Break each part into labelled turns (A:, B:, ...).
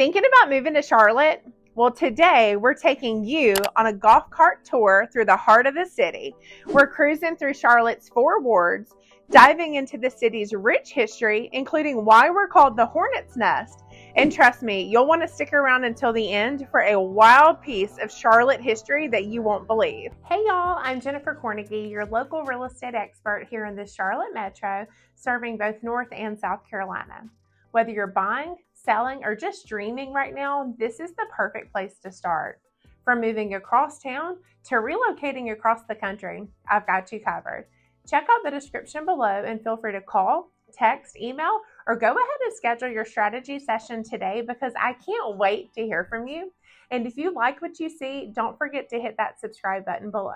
A: Thinking about moving to Charlotte? Well, today we're taking you on a golf cart tour through the heart of the city. We're cruising through Charlotte's 4 wards, diving into the city's rich history, including why we're called the Hornet's Nest. And trust me, you'll want to stick around until the end for a wild piece of Charlotte history that you won't believe. Hey y'all, I'm Jennifer Cornegie, your local real estate expert here in the Charlotte Metro, serving both North and South Carolina. Whether you're buying, selling, or just dreaming right now, this is the perfect place to start. From moving across town to relocating across the country, I've got you covered. Check out the description below and feel free to call, text, email, or go ahead and schedule your strategy session today because I can't wait to hear from you. And if you like what you see, don't forget to hit that subscribe button below.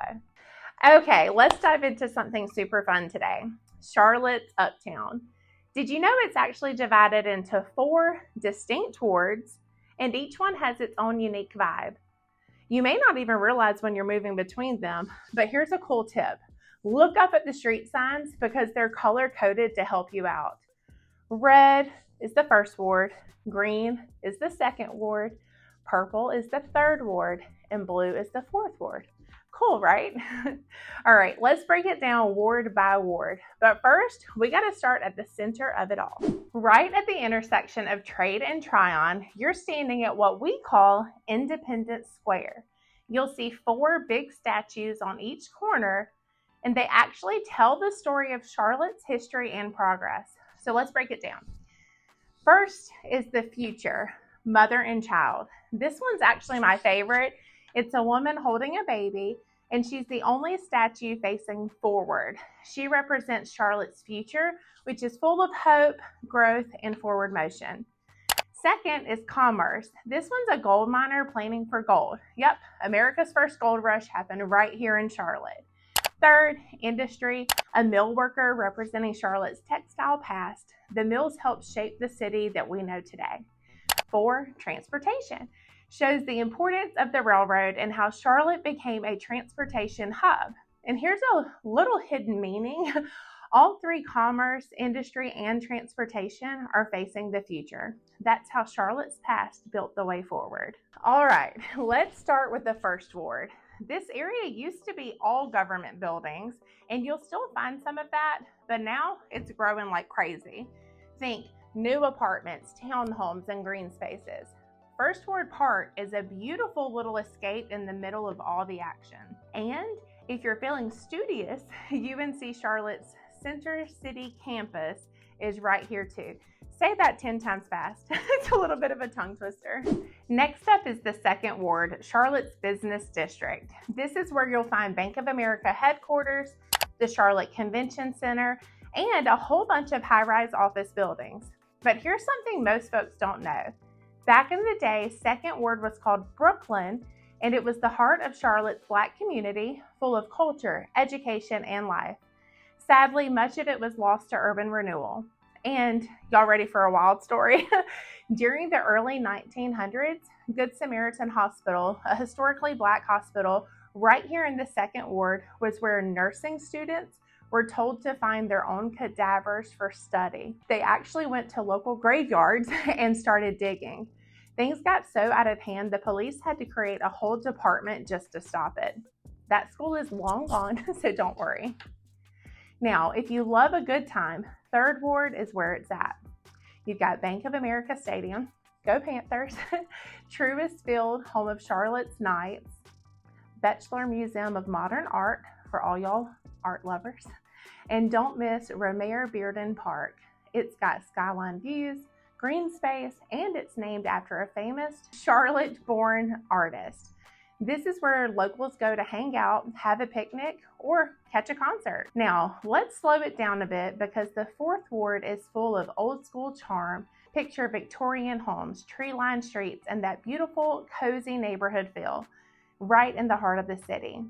A: Okay, let's dive into something super fun today. Charlotte's Uptown. Did you know it's actually divided into 4 distinct wards, and each one has its own unique vibe? You may not even realize when you're moving between them, but here's a cool tip. Look up at the street signs because they're color-coded to help you out. Red is the 1st ward, green is the 2nd ward, purple is the 3rd ward, and blue is the 4th ward. Cool, right? All right, let's break it down ward by ward. But first, we got to start at the center of it all. Right at the intersection of Trade and Tryon, you're standing at what we call Independence Square. You'll see 4 big statues on each corner, and they actually tell the story of Charlotte's history and progress. So let's break it down. First is the future, mother and child. This one's actually my favorite. It's a woman holding a baby, and she's the only statue facing forward. She represents Charlotte's future, which is full of hope, growth, and forward motion. Second is commerce. This one's a gold miner planning for gold. Yep, America's first gold rush happened right here in Charlotte. Third, industry, a mill worker representing Charlotte's textile past. The mills helped shape the city that we know today. 4, transportation. Shows the importance of the railroad and how Charlotte became a transportation hub. And here's a little hidden meaning. All 3, commerce, industry, and transportation, are facing the future. That's how Charlotte's past built the way forward. All right, let's start with the 1st ward. This area used to be all government buildings, and you'll still find some of that, but now it's growing like crazy. Think new apartments, townhomes, and green spaces. 1st Ward Park is a beautiful little escape in the middle of all the action. And if you're feeling studious, UNC Charlotte's Center City campus is right here too. Say that 10 times fast. It's a little bit of a tongue twister. Next up is the 2nd Ward, Charlotte's Business District. This is where you'll find Bank of America headquarters, the Charlotte Convention Center, and a whole bunch of high-rise office buildings. But here's something most folks don't know. Back in the day, 2nd Ward was called Brooklyn, and it was the heart of Charlotte's Black community, full of culture, education, and life. Sadly, much of it was lost to urban renewal. And y'all ready for a wild story? During the early 1900s, Good Samaritan Hospital, a historically Black hospital right here in the 2nd Ward, was where nursing students were told to find their own cadavers for study. They actually went to local graveyards and started digging. Things got so out of hand, the police had to create a whole department just to stop it. That school is long gone, so don't worry. Now, if you love a good time, 3rd Ward is where it's at. You've got Bank of America Stadium, go Panthers, Truist Field, home of Charlotte's Knights, Batchelor Museum of Modern Art for all y'all art lovers, and don't miss Romaire Bearden Park. It's got skyline views, green space, and it's named after a famous Charlotte-born artist. This is where locals go to hang out, have a picnic, or catch a concert. Now, let's slow it down a bit because the 4th Ward is full of old school charm. Picture Victorian homes, tree-lined streets, and that beautiful, cozy neighborhood feel right in the heart of the city.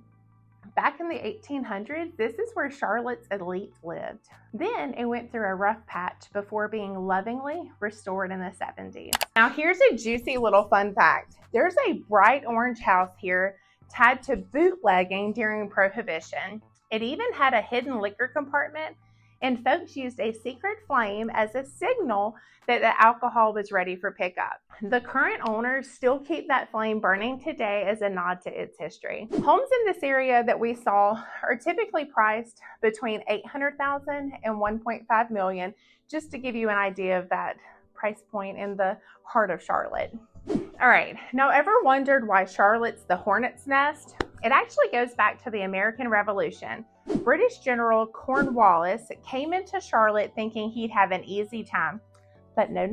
A: Back in the 1800s, this is where Charlotte's elite lived. Then it went through a rough patch before being lovingly restored in the 70s. Now here's a juicy little fun fact. There's a bright orange house here tied to bootlegging during Prohibition. It even had a hidden liquor compartment and folks used a secret flame as a signal that the alcohol was ready for pickup. The current owners still keep that flame burning today as a nod to its history. Homes in this area that we saw are typically priced between $800,000 and $1.5 million, just to give you an idea of that price point in the heart of Charlotte. All right, now ever wondered why Charlotte's the hornet's nest? It actually goes back to the American Revolution. British General Cornwallis came into Charlotte thinking he'd have an easy time. But no.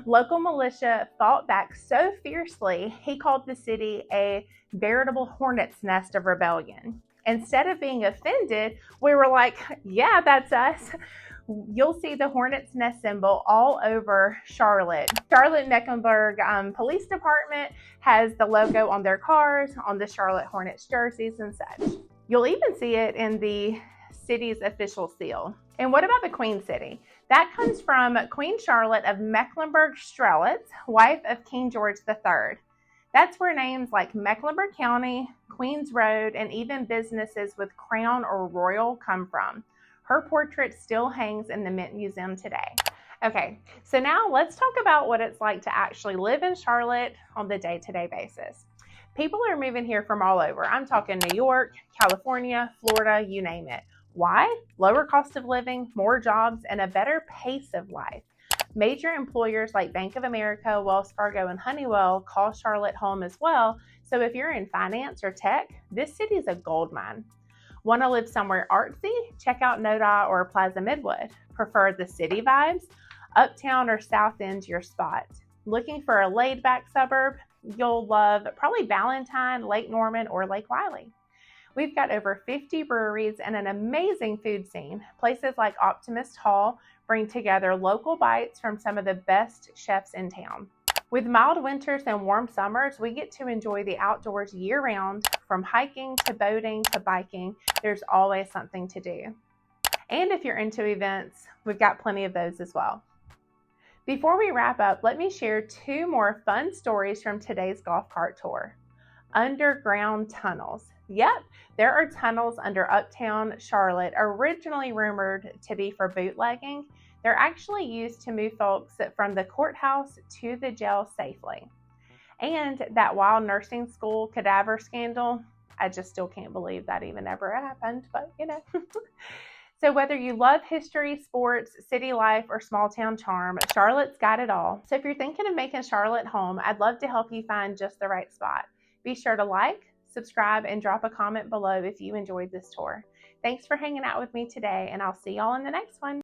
A: Local militia fought back so fiercely, he called the city a veritable hornet's nest of rebellion. Instead of being offended, we were like, yeah, that's us. You'll see the hornet's nest symbol all over Charlotte. Charlotte-Mecklenburg Police Department has the logo on their cars, on the Charlotte Hornets jerseys and such. You'll even see it in the city's official seal. And what about the Queen City? That comes from Queen Charlotte of Mecklenburg-Strelitz, wife of King George III. That's where names like Mecklenburg County, Queens Road, and even businesses with crown or royal come from. Her portrait still hangs in the Mint Museum today. Okay, so now let's talk about what it's like to actually live in Charlotte on the day-to-day basis. People are moving here from all over. I'm talking New York, California, Florida, you name it. Why? Lower cost of living, more jobs, and a better pace of life. Major employers like Bank of America, Wells Fargo, and Honeywell call Charlotte home as well. So if you're in finance or tech, this city is a gold mine. Want to live somewhere artsy? Check out Noda or Plaza Midwood. Prefer the city vibes? Uptown or South End's your spot. Looking for a laid-back suburb? You'll love probably Ballantyne, Lake Norman, or Lake Wylie. We've got over 50 breweries and an amazing food scene. Places like Optimist Hall bring together local bites from some of the best chefs in town. With mild winters and warm summers, we get to enjoy the outdoors year-round. From hiking to boating to biking, there's always something to do. And if you're into events, we've got plenty of those as well. Before we wrap up, let me share 2 more fun stories from today's golf cart tour. Underground tunnels. Yep, there are tunnels under Uptown Charlotte, originally rumored to be for bootlegging. They're actually used to move folks from the courthouse to the jail safely. And that wild nursing school cadaver scandal, I just still can't believe that even ever happened, but you know. So whether you love history, sports, city life, or small town charm, Charlotte's got it all. So if you're thinking of making Charlotte home, I'd love to help you find just the right spot. Be sure to like, subscribe, and drop a comment below if you enjoyed this tour. Thanks for hanging out with me today, and I'll see y'all in the next one.